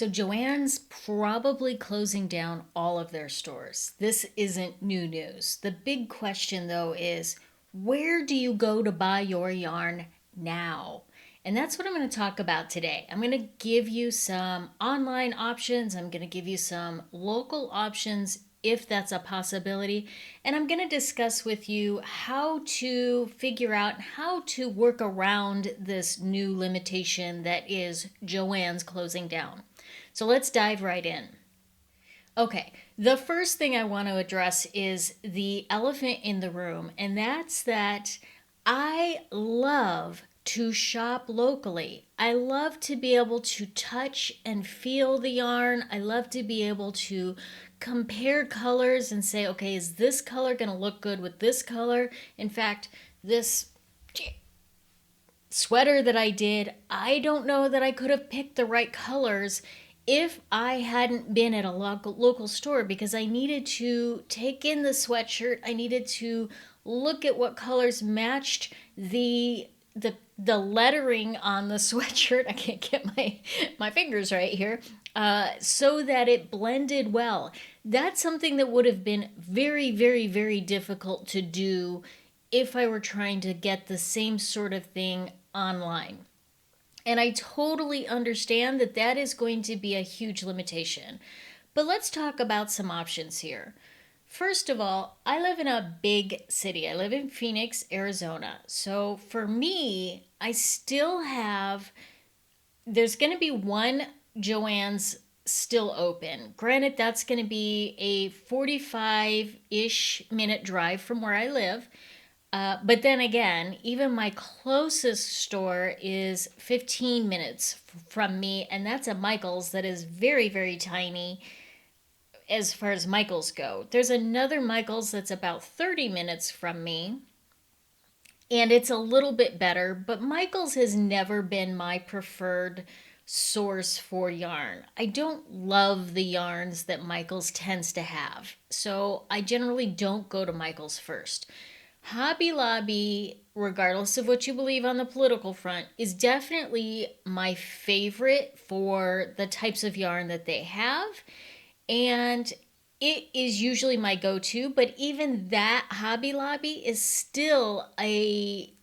So Joann's probably closing down all of their stores. This isn't new news. The big question though is, where do you go to buy your yarn now? And that's what I'm going to talk about today. I'm going to give you some online options. I'm going to give you some local options if that's a possibility. And I'm going to discuss with you how to figure out how to work around this new limitation that is Joann's closing down. So let's dive right in. Okay, the first thing I want to address is the elephant in the room, and that's that I love to shop locally. I love to be able to touch and feel the yarn. I love to be able to compare colors and say, okay, is this color going to look good with this color? In fact, this sweater that I did, I don't know that I could have picked the right colors if I hadn't been at a local store, because I needed to take in the sweatshirt. I needed to look at what colors matched the lettering on the sweatshirt. I can't get my fingers right here. So that it blended well. That's something that would have been very, very, very difficult to do if I were trying to get the same sort of thing online. And I totally understand that that is going to be a huge limitation. But let's talk about some options here. First of all, I live in a big city. I live in Phoenix, Arizona. So for me, I still have, there's going to be one Joann's still open. Granted, that's going to be a 45-ish minute drive from where I live. But then again, even my closest store is 15 minutes from me, and that's a Michael's that is very, very tiny as far as Michael's go. There's another Michael's that's about 30 minutes from me, and it's a little bit better, but Michael's has never been my preferred source for yarn. I don't love the yarns that Michael's tends to have, so I generally don't go to Michael's first. Hobby Lobby, regardless of what you believe on the political front, is definitely my favorite for the types of yarn that they have. And it is usually my go-to, but even that Hobby Lobby is still a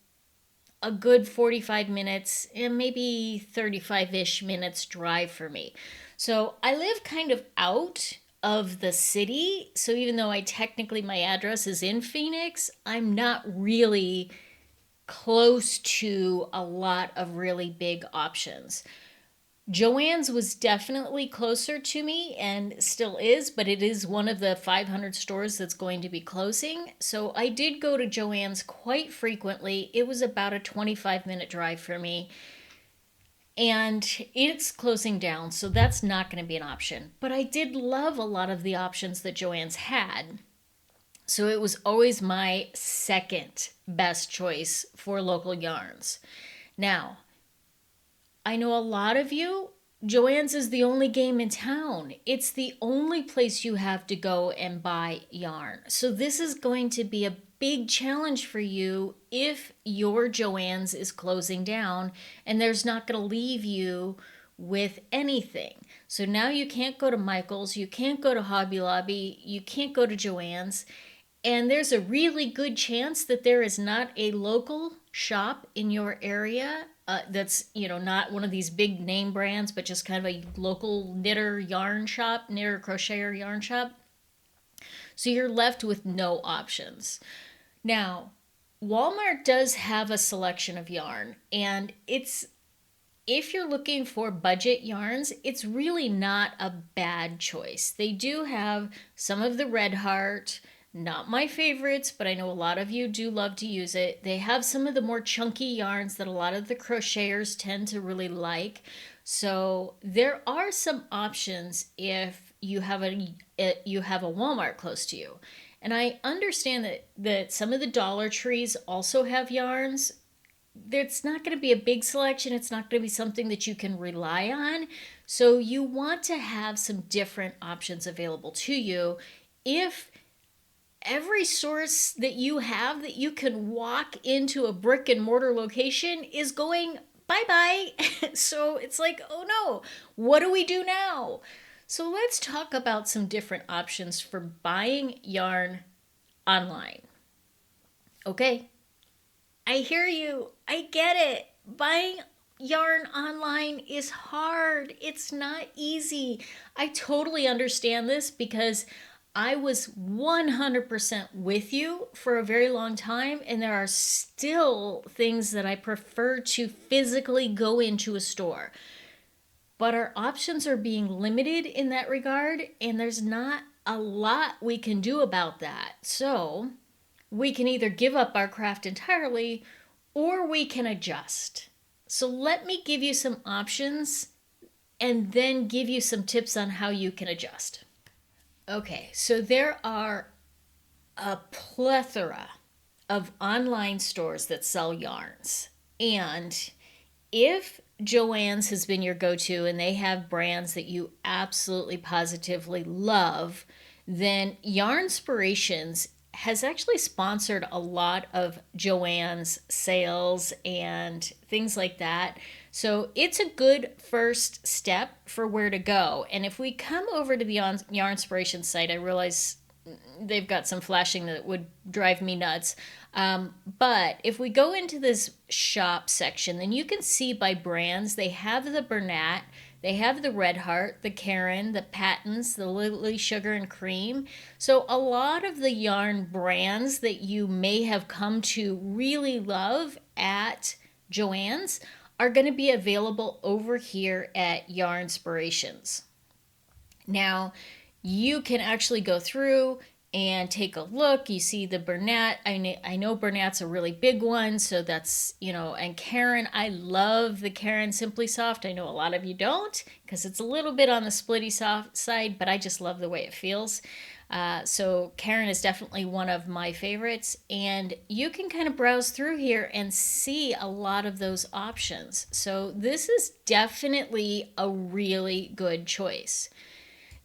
good 45 minutes and maybe 35-ish minutes drive for me. So I live kind of out of the city. So even though my address is in Phoenix, I'm not really close to a lot of really big options. Joann's was definitely closer to me and still is, but it is one of the 500 stores that's going to be closing. So I did go to Joann's quite frequently. It was about a 25-minute drive for me. And it's closing down, so that's not going to be an option. But I did love a lot of the options that Joann's had. So it was always my second best choice for local yarns. Now, I know a lot of you, Joann's is the only game in town. It's the only place you have to go and buy yarn. So this is going to be a big challenge for you if your Joann's is closing down and there's not going to leave you with anything. So now you can't go to Michael's, you can't go to Hobby Lobby, you can't go to Joann's, and there's a really good chance that there is not a local shop in your area that's, not one of these big name brands, but just kind of a local knitter crocheter yarn shop. So you're left with no options. Now, Walmart does have a selection of yarn, and if you're looking for budget yarns, it's really not a bad choice. They do have some of the Red Heart, not my favorites, but I know a lot of you do love to use it. They have some of the more chunky yarns that a lot of the crocheters tend to really like. So there are some options if you have a Walmart close to you. And I understand that some of the Dollar Trees also have yarns. It's not going to be a big selection. It's not going to be something that you can rely on. So you want to have some different options available to you. If every source that you have that you can walk into a brick and mortar location is going bye-bye. So it's like, oh no, what do we do now? So let's talk about some different options for buying yarn online. Okay, I hear you. I get it. Buying yarn online is hard. It's not easy. I totally understand this because I was 100% with you for a very long time, and there are still things that I prefer to physically go into a store. But our options are being limited in that regard, and there's not a lot we can do about that. So we can either give up our craft entirely or we can adjust. So let me give you some options and then give you some tips on how you can adjust. Okay, so there are a plethora of online stores that sell yarns. And if Joann's has been your go-to and they have brands that you absolutely positively love, then Yarnspirations has actually sponsored a lot of Joann's sales and things like that. So it's a good first step for where to go. And if we come over to the Yarnspirations site, I realize they've got some flashing that would drive me nuts. But if we go into this shop section, then you can see by brands, they have the Bernat, they have the Red Heart, the Karen, the Patons, the Lily Sugar and Cream. So a lot of the yarn brands that you may have come to really love at Joann's are going to be available over here at Yarnspirations. Now, you can actually go through and take a look. You see the Bernat. I know Bernat's a really big one, so that's, and Karen, I love the Karen Simply Soft. I know a lot of you don't because it's a little bit on the splitty soft side, but I just love the way it feels. So Karen is definitely one of my favorites, and you can kind of browse through here and see a lot of those options. So this is definitely a really good choice.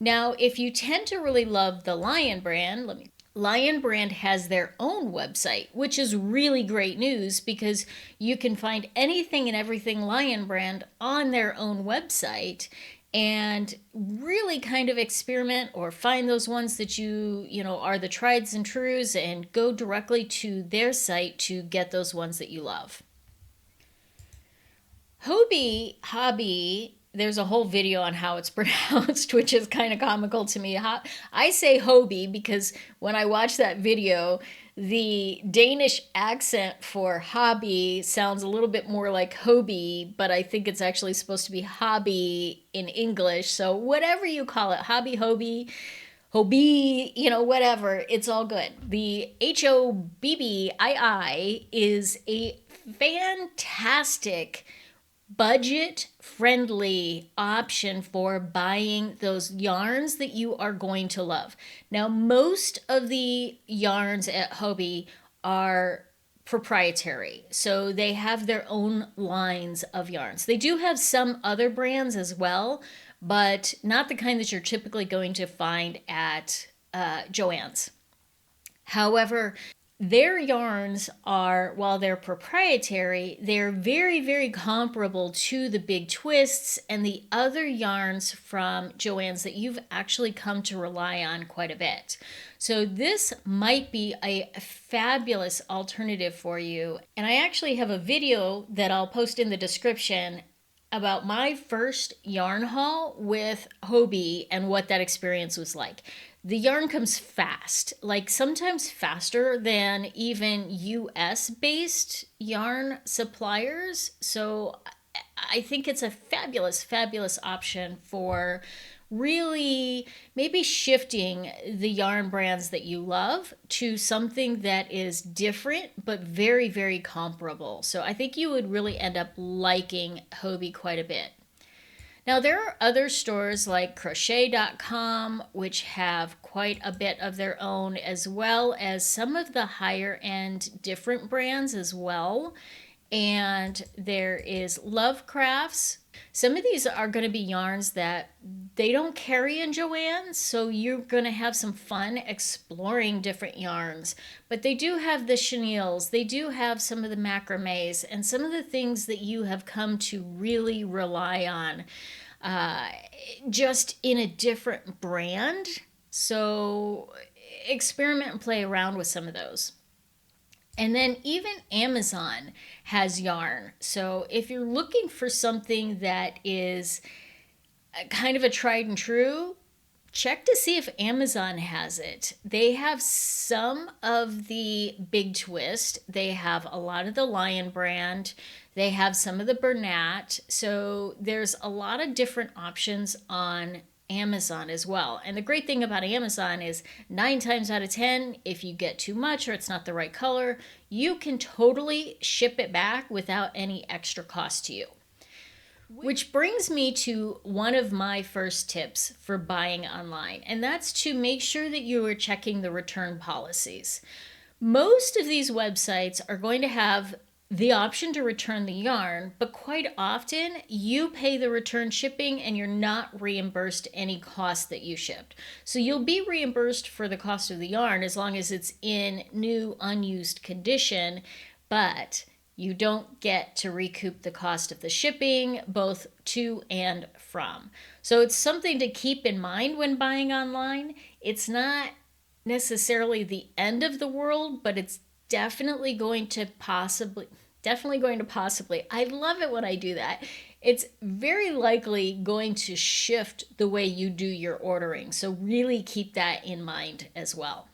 Now, if you tend to really love the Lion brand, Lion brand has their own website, which is really great news because you can find anything and everything Lion brand on their own website and really kind of experiment or find those ones that you are the trieds and trues and go directly to their site to get those ones that you love. Hobby, there's a whole video on how it's pronounced, which is kind of comical to me. I say Hobie because when I watch that video, the Danish accent for hobby sounds a little bit more like Hobie, but I think it's actually supposed to be hobby in English. So whatever you call it, hobby, Hobie, whatever, it's all good. The Hobbii is a fantastic budget-friendly option for buying those yarns that you are going to love. Now, most of the yarns at Hobbii are proprietary, so they have their own lines of yarns. They do have some other brands as well, but not the kind that you're typically going to find at Joann's. However, their yarns are, while they're proprietary, they're very, very comparable to the Big Twists and the other yarns from Joann's that you've actually come to rely on quite a bit. So this might be a fabulous alternative for you. And I actually have a video that I'll post in the description about my first yarn haul with Hobbii and what that experience was like. The yarn comes fast, like sometimes faster than even US-based yarn suppliers. So I think it's a fabulous, fabulous option for really maybe shifting the yarn brands that you love to something that is different but very, very comparable. So I think you would really end up liking Hobbii quite a bit. Now, there are other stores like Crochet.com, which have quite a bit of their own, as well as some of the higher end different brands as well. And there is Love Crafts. Some of these are going to be yarns that They don't carry in Joann, so you're going to have some fun exploring different yarns. But they do have the chenilles, they do have some of the macrames, and some of the things that you have come to really rely on, uh, just in a different brand. So experiment and play around with some of those. And then even Amazon has yarn. So if you're looking for something that is kind of a tried and true, check to see if Amazon has it. They have some of the Big Twist. They have a lot of the Lion brand. They have some of the Bernat. So there's a lot of different options on Amazon as well. And the great thing about Amazon is 9 times out of 10, if you get too much or it's not the right color, you can totally ship it back without any extra cost to you. Which brings me to one of my first tips for buying online, and that's to make sure that you are checking the return policies. Most of these websites are going to have the option to return the yarn, but quite often you pay the return shipping and you're not reimbursed any cost that you shipped. So you'll be reimbursed for the cost of the yarn as long as it's in new, unused condition, but you don't get to recoup the cost of the shipping, both to and from. So it's something to keep in mind when buying online. It's not necessarily the end of the world, but it's definitely going to possibly, I love it when I do that. It's very likely going to shift the way you do your ordering. So really keep that in mind as well.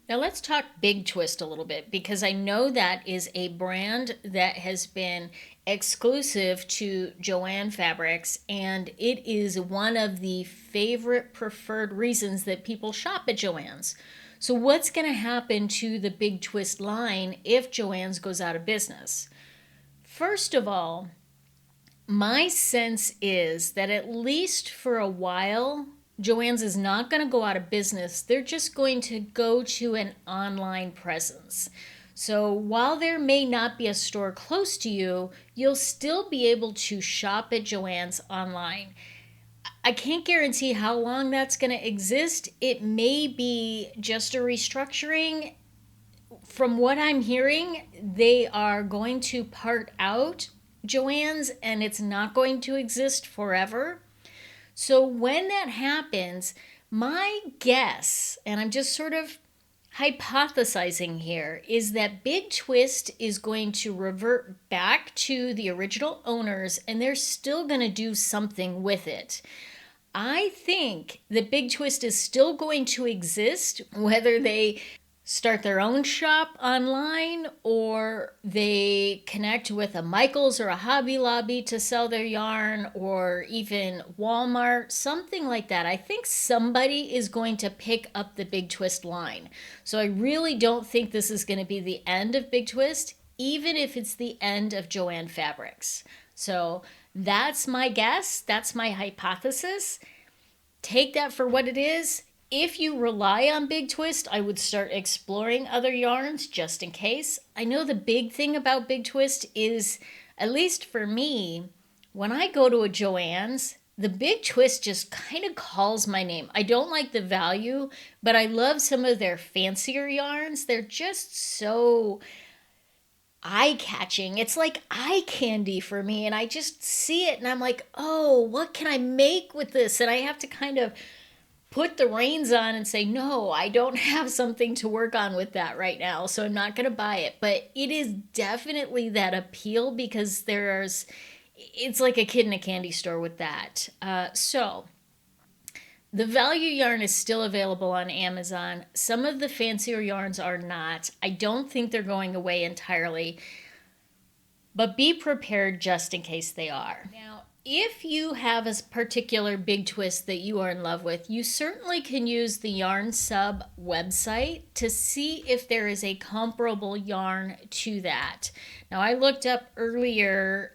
Now let's talk Big Twist a little bit, because I know that is a brand that has been exclusive to Joann Fabrics, and it is one of the favorite preferred reasons that people shop at Joann's. So what's going to happen to the Big Twist line if Joann's goes out of business? First of all, my sense is that at least for a while, Joann's is not going to go out of business. They're just going to go to an online presence. So while there may not be a store close to you, you'll still be able to shop at Joann's online. I can't guarantee how long that's going to exist. It may be just a restructuring. From what I'm hearing, they are going to part out Joann's and it's not going to exist forever. So when that happens, my guess, and I'm just sort of hypothesizing here, is that Big Twist is going to revert back to the original owners and they're still going to do something with it. I think that Big Twist is still going to exist, whether they start their own shop online or they connect with a Michaels or a Hobby Lobby to sell their yarn, or even Walmart, something like that. I think somebody is going to pick up the Big Twist line. So I really don't think this is going to be the end of Big Twist, even if it's the end of Joann Fabrics. So that's my guess. That's my hypothesis. Take that for what it is. If you rely on Big Twist, I would start exploring other yarns just in case. I know the big thing about Big Twist is, at least for me, when I go to a Joann's, the Big Twist just kind of calls my name. I don't like the value, but I love some of their fancier yarns. They're just so eye-catching. It's like eye candy for me, and I just see it and I'm like, oh, what can I make with this? And I have to kind of put the reins on and say, no, I don't have something to work on with that right now, so I'm not going to buy it. But it is definitely that appeal, because it's like a kid in a candy store with that. So the value yarn is still available on Amazon. Some of the fancier yarns are not. I don't think they're going away entirely, but be prepared just in case they are. Now, if you have a particular Big Twist that you are in love with, you certainly can use the Yarn Sub website to see if there is a comparable yarn to that. Now, I looked up earlier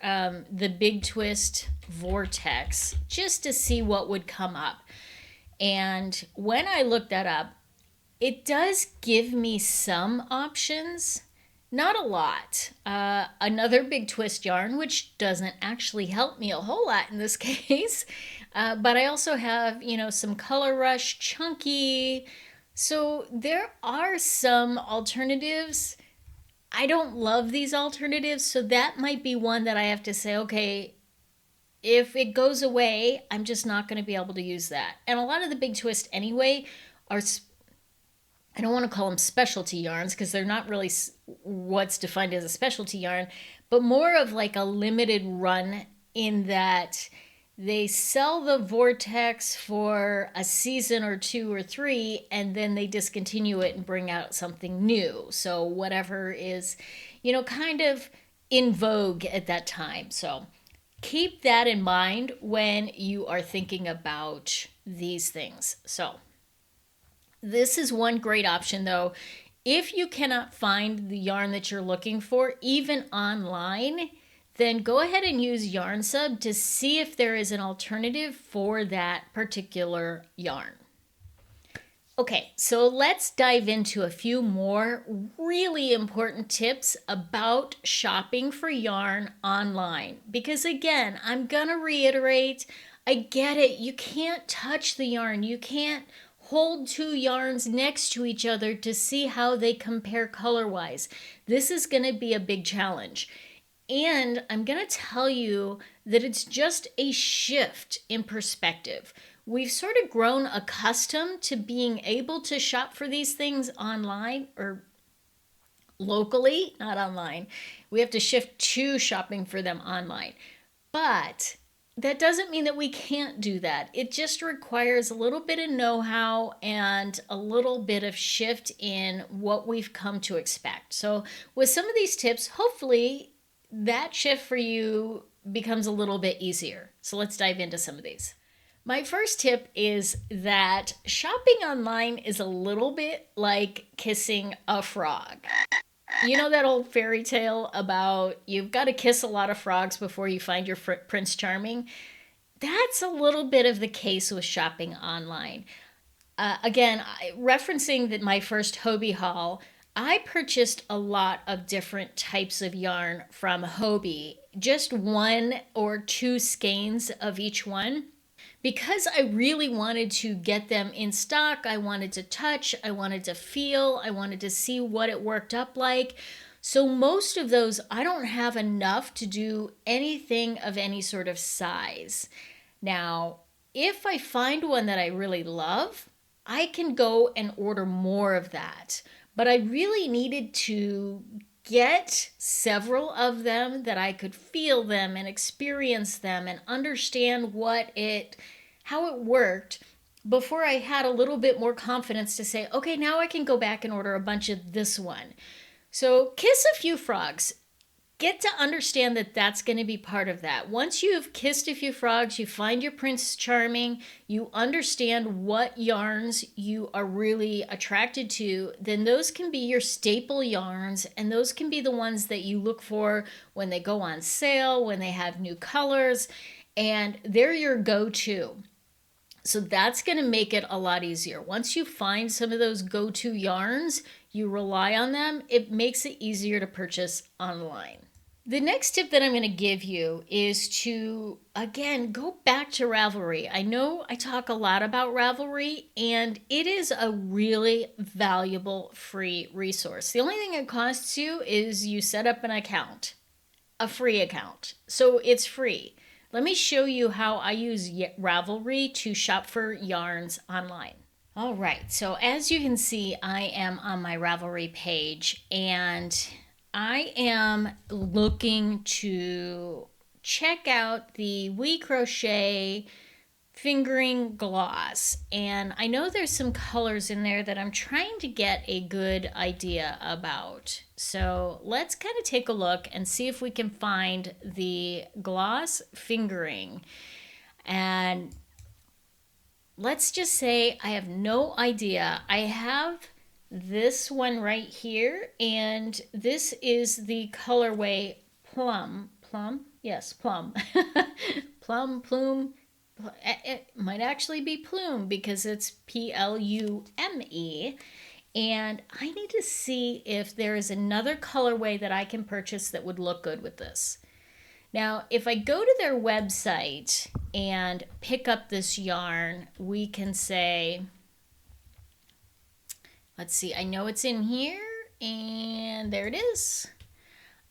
the Big Twist Vortex just to see what would come up. And when I looked that up, it does give me some options. Not a lot. Another Big Twist yarn, which doesn't actually help me a whole lot in this case, But I also have, some Color Rush Chunky. So there are some alternatives. I don't love these alternatives, so that might be one that I have to say, okay, if it goes away, I'm just not going to be able to use that. And a lot of the Big Twist anyway are, I don't want to call them specialty yarns because they're not really what's defined as a specialty yarn, but more of like a limited run in that they sell the vortex for a season or two or three, and then they discontinue it and bring out something new. So whatever is, kind of in vogue at that time. So keep that in mind when you are thinking about these things. So this is one great option though. If you cannot find the yarn that you're looking for, even online, then go ahead and use YarnSub to see if there is an alternative for that particular yarn. Okay, so let's dive into a few more really important tips about shopping for yarn online. Because again, I'm gonna reiterate, I get it, you can't touch the yarn, you can't hold two yarns next to each other to see how they compare color-wise. This is gonna be a big challenge. And I'm going to tell you that it's just a shift in perspective. We've sort of grown accustomed to being able to shop for these things online or locally, not online. We have to shift to shopping for them online. But that doesn't mean that we can't do that. It just requires a little bit of know-how and a little bit of shift in what we've come to expect. So with some of these tips, hopefully that shift for you becomes a little bit easier. So let's dive into some of these. My first tip is that shopping online is a little bit like kissing a frog. You know that old fairy tale about you've got to kiss a lot of frogs before you find your Prince Charming? That's a little bit of the case with shopping online. Again, referencing that my first Hobie haul, I purchased a lot of different types of yarn from Hobie, just one or two skeins of each one. Because I really wanted to get them in stock, I wanted to touch, I wanted to feel, I wanted to see what it worked up like. So most of those, I don't have enough to do anything of any sort of size. Now, if I find one that I really love, I can go and order more of that. But I really needed to get several of them that I could feel them and experience them and understand how it worked before I had a little bit more confidence to say, okay, now I can go back and order a bunch of this one. So kiss a few frogs. Get to understand that that's going to be part of that. Once you've kissed a few frogs, you find your Prince Charming, you understand what yarns you are really attracted to, then those can be your staple yarns, and those can be the ones that you look for when they go on sale, when they have new colors, and they're your go-to. So that's going to make it a lot easier. Once you find some of those go-to yarns, you rely on them, it makes it easier to purchase online. The next tip that I'm going to give you is to, again, go back to Ravelry. I know I talk a lot about Ravelry, and it is a really valuable free resource. The only thing it costs you is you set up an account, a free account. So it's free. Let me show you how I use Ravelry to shop for yarns online. All right, so as you can see, I am on my Ravelry page, and I am looking to check out the We Crochet fingering gloss, and I know there's some colors in there that I'm trying to get a good idea about. So let's kind of take a look and see if we can find the gloss fingering. And let's just say I have no idea. I have this one right here, and this is the colorway plum. Yes, plum. Plume. It might actually be plume because it's Plume. And I need to see if there is another colorway that I can purchase that would look good with this. Now, if I go to their website and pick up this yarn, we can say, let's see, I know it's in here, and there it is.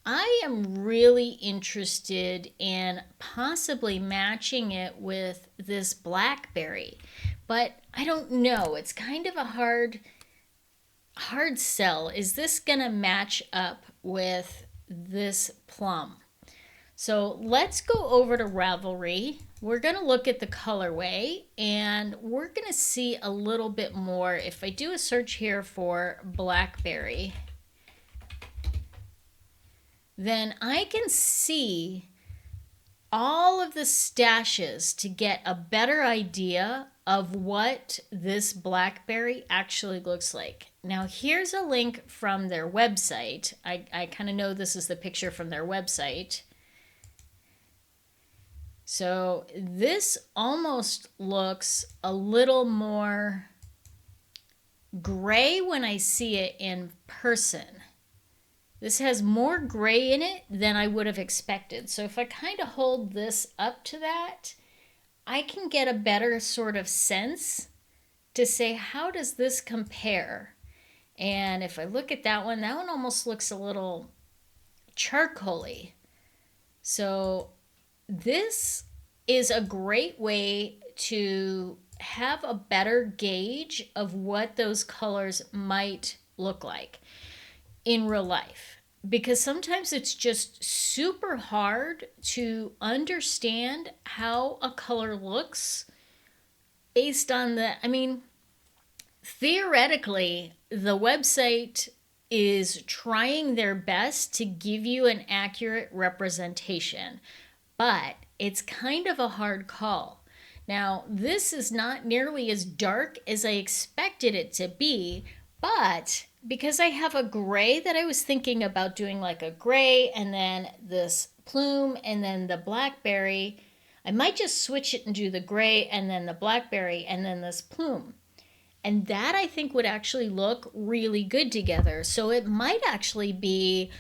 I am really interested in possibly matching it with this blackberry, but I don't know. It's kind of a hard sell. Is this gonna match up with this plum? So let's go over to Ravelry. We're gonna look at the colorway and we're gonna see a little bit more. If I do a search here for blackberry, then I can see all of the stashes to get a better idea of what this blackberry actually looks like. Now here's a link from their website. I kind of know this is the picture from their website. So this almost looks a little more gray when I see it in person. This has more gray in it than I would have expected. So if I kind of hold this up to that, I can get a better sort of sense to say, how does this compare? And if I look at that one almost looks a little charcoaly. So this is a great way to have a better gauge of what those colors might look like in real life, because sometimes it's just super hard to understand how a color looks based on theoretically, the website is trying their best to give you an accurate representation, but it's kind of a hard call. Now, this is not nearly as dark as I expected it to be, but because I have a gray that I was thinking about doing, like a gray and then this plume and then the blackberry, I might just switch it and do the gray and then the blackberry and then this plume. And that I think would actually look really good together. So it might actually be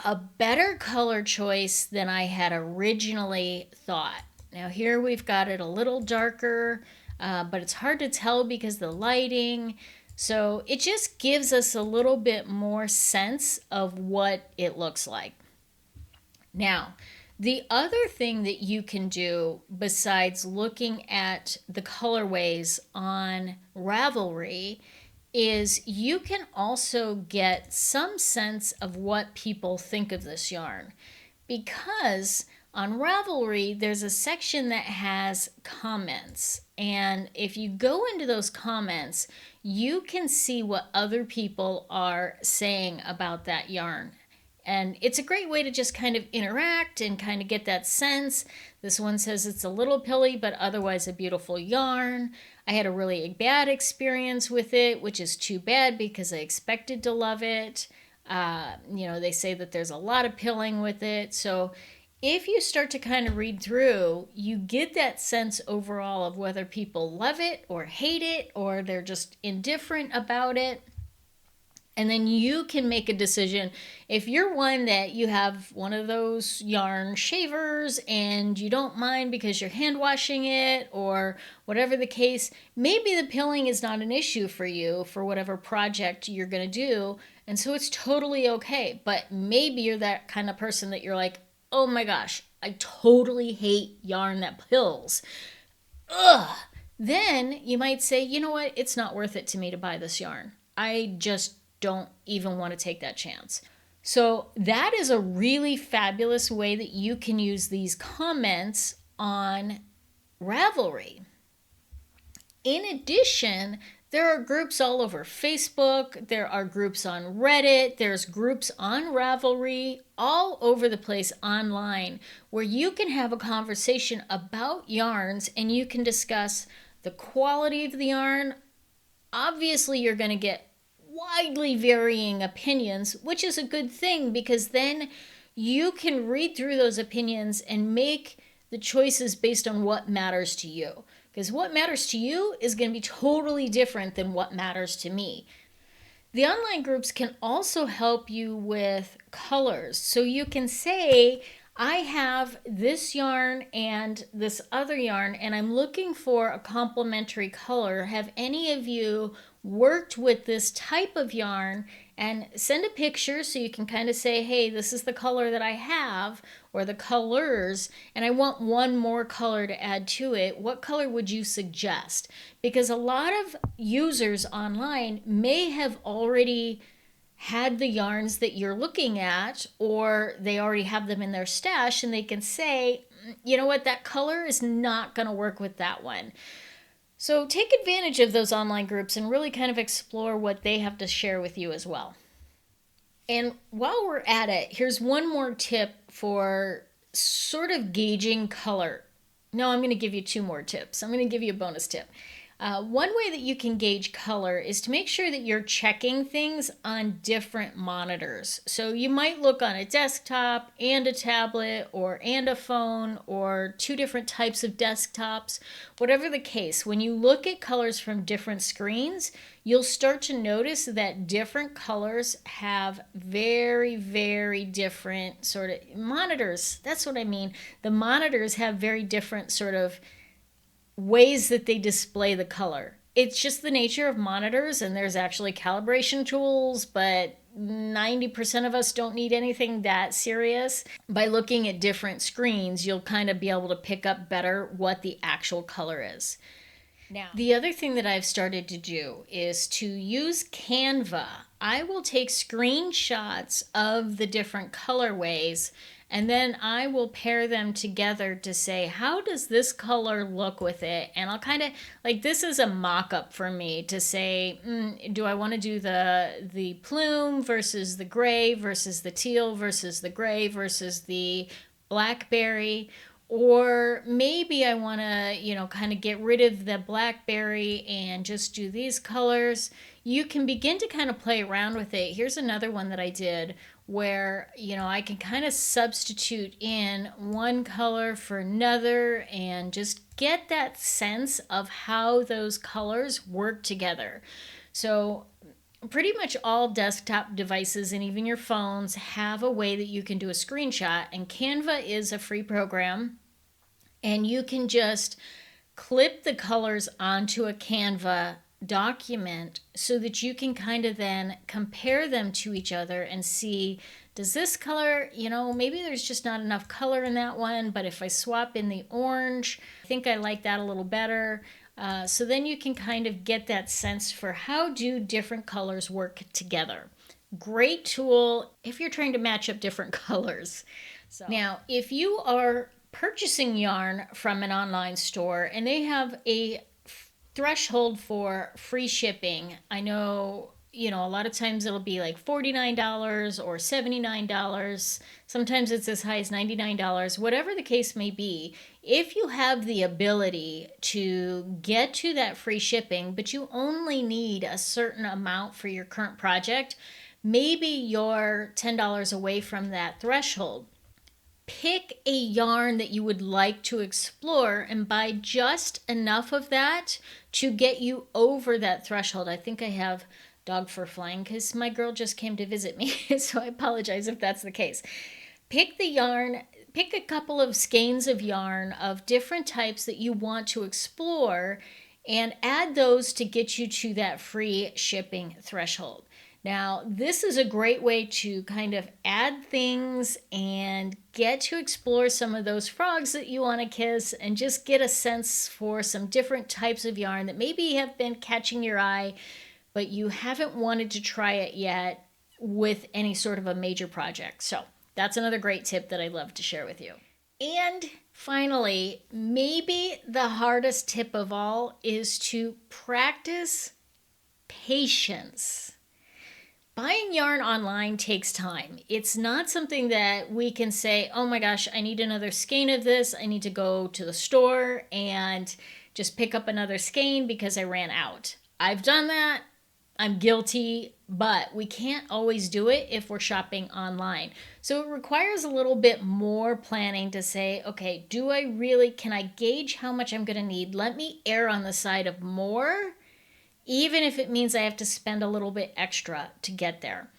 a better color choice than I had originally thought. Now here we've got it a little darker, but it's hard to tell because the lighting. So it just gives us a little bit more sense of what it looks like. Now, the other thing that you can do besides looking at the colorways on Ravelry is you can also get some sense of what people think of this yarn, because on Ravelry there's a section that has comments, and if you go into those comments you can see what other people are saying about that yarn. And it's a great way to just kind of interact and kind of get that sense. This one says it's a little pilly, but otherwise a beautiful yarn. I had a really bad experience with it, which is too bad because I expected to love it. They say that there's a lot of pilling with it. So if you start to kind of read through, you get that sense overall of whether people love it or hate it or they're just indifferent about it. And then you can make a decision. If you're one that you have one of those yarn shavers and you don't mind because you're hand washing it or whatever the case, maybe the pilling is not an issue for you for whatever project you're going to do. And so it's totally okay. But maybe you're that kind of person that you're like, oh my gosh, I totally hate yarn that pills. Ugh. Then you might say, you know what? It's not worth it to me to buy this yarn. I just don't even want to take that chance. So that is a really fabulous way that you can use these comments on Ravelry. In addition, there are groups all over Facebook, there are groups on Reddit, there's groups on Ravelry, all over the place online, where you can have a conversation about yarns and you can discuss the quality of the yarn. Obviously, you're going to get widely varying opinions, which is a good thing because then you can read through those opinions and make the choices based on what matters to you. Because what matters to you is going to be totally different than what matters to me. The online groups can also help you with colors. So you can say, I have this yarn and this other yarn, and I'm looking for a complementary color. Have any of you worked with this type of yarn? And send a picture so you can kind of say, hey, this is the color that I have, or the colors, and I want one more color to add to it. What color would you suggest? Because a lot of users online may have already had the yarns that you're looking at, or they already have them in their stash, and they can say, you know what, that color is not going to work with that one. So take advantage of those online groups and really kind of explore what they have to share with you as well. And while we're at it, here's one more tip for sort of gauging color. No, I'm going to give you two more tips. I'm going to give you a bonus tip. One way that you can gauge color is to make sure that you're checking things on different monitors. So you might look on a desktop and a tablet and a phone, or two different types of desktops. Whatever the case, when you look at colors from different screens, you'll start to notice that different colors have very, very different sort of monitors. That's what I mean. The monitors have very different sort of ways that they display the color. It's just the nature of monitors, and there's actually calibration tools, but 90% of us don't need anything that serious. By looking at different screens, you'll kind of be able to pick up better what the actual color is. Now, the other thing that I've started to do is to use Canva. I will take screenshots of the different colorways, and then I will pair them together to say, how does this color look with it? And I'll kind of, like, this is a mock-up for me to say, do I want to do the plume versus the gray versus the teal versus the gray versus the blackberry? Or maybe I want to, kind of get rid of the blackberry and just do these colors. You can begin to kind of play around with it. Here's another one that I did where, I can kind of substitute in one color for another and just get that sense of how those colors work together. So pretty much all desktop devices and even your phones have a way that you can do a screenshot, and Canva is a free program, and you can just clip the colors onto a Canva document so that you can kind of then compare them to each other and see, does this color, maybe there's just not enough color in that one, but if I swap in the orange, I think I like that a little better. So then you can kind of get that sense for how do different colors work together. Great tool if you're trying to match up different colors. So now, if you are purchasing yarn from an online store and they have a threshold for free shipping, I know, a lot of times it'll be like $49 or $79. Sometimes it's as high as $99. Whatever the case may be, if you have the ability to get to that free shipping, but you only need a certain amount for your current project, maybe you're $10 away from that threshold. Pick a yarn that you would like to explore and buy just enough of that to get you over that threshold. I think I have dog fur flying because my girl just came to visit me, so I apologize if that's the case. Pick the yarn, pick a couple of skeins of yarn of different types that you want to explore and add those to get you to that free shipping threshold. Now, this is a great way to kind of add things and get to explore some of those frogs that you want to kiss and just get a sense for some different types of yarn that maybe have been catching your eye, but you haven't wanted to try it yet with any sort of a major project. So that's another great tip that I'd love to share with you. And finally, maybe the hardest tip of all is to practice patience. Buying yarn online takes time. It's not something that we can say, oh my gosh, I need another skein of this. I need to go to the store and just pick up another skein because I ran out. I've done that. I'm guilty, but we can't always do it if we're shopping online. So it requires a little bit more planning to say, okay, can I gauge how much I'm going to need? Let me err on the side of more, even if it means I have to spend a little bit extra to get there.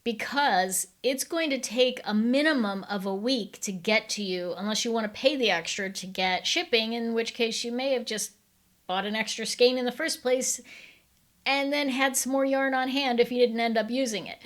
because it's going to take a minimum of a week to get to you unless you want to pay the extra to get shipping, in which case you may have just bought an extra skein in the first place and then had some more yarn on hand if you didn't end up using it.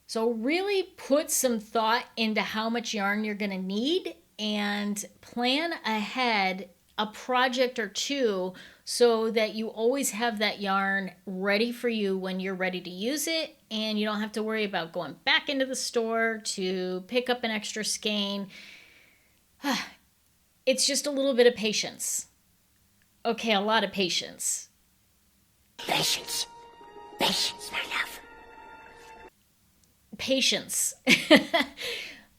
So really put some thought into how much yarn you're going to need and plan ahead a project or two so that you always have that yarn ready for you when you're ready to use it, and you don't have to worry about going back into the store to pick up an extra skein. It's just a little bit of patience. Okay, a lot of patience. Patience. Patience, my love. Patience.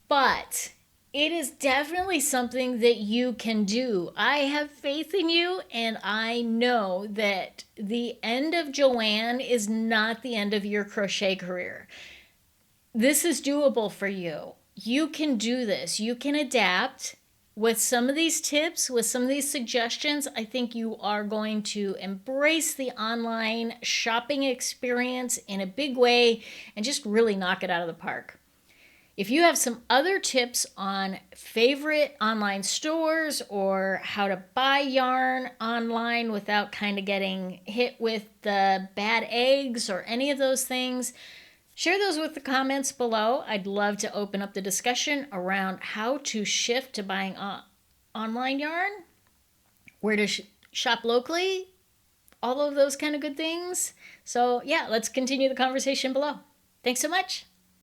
But it is definitely something that you can do. I have faith in you, and I know that the end of Joann is not the end of your crochet career. This is doable for you. You can do this. You can adapt. With some of these tips, with some of these suggestions, I think you are going to embrace the online shopping experience in a big way and just really knock it out of the park. If you have some other tips on favorite online stores or how to buy yarn online without kind of getting hit with the bad eggs or any of those things, share those with the comments below. I'd love to open up the discussion around how to shift to buying online yarn, where to shop locally, all of those kind of good things. So yeah, let's continue the conversation below. Thanks so much.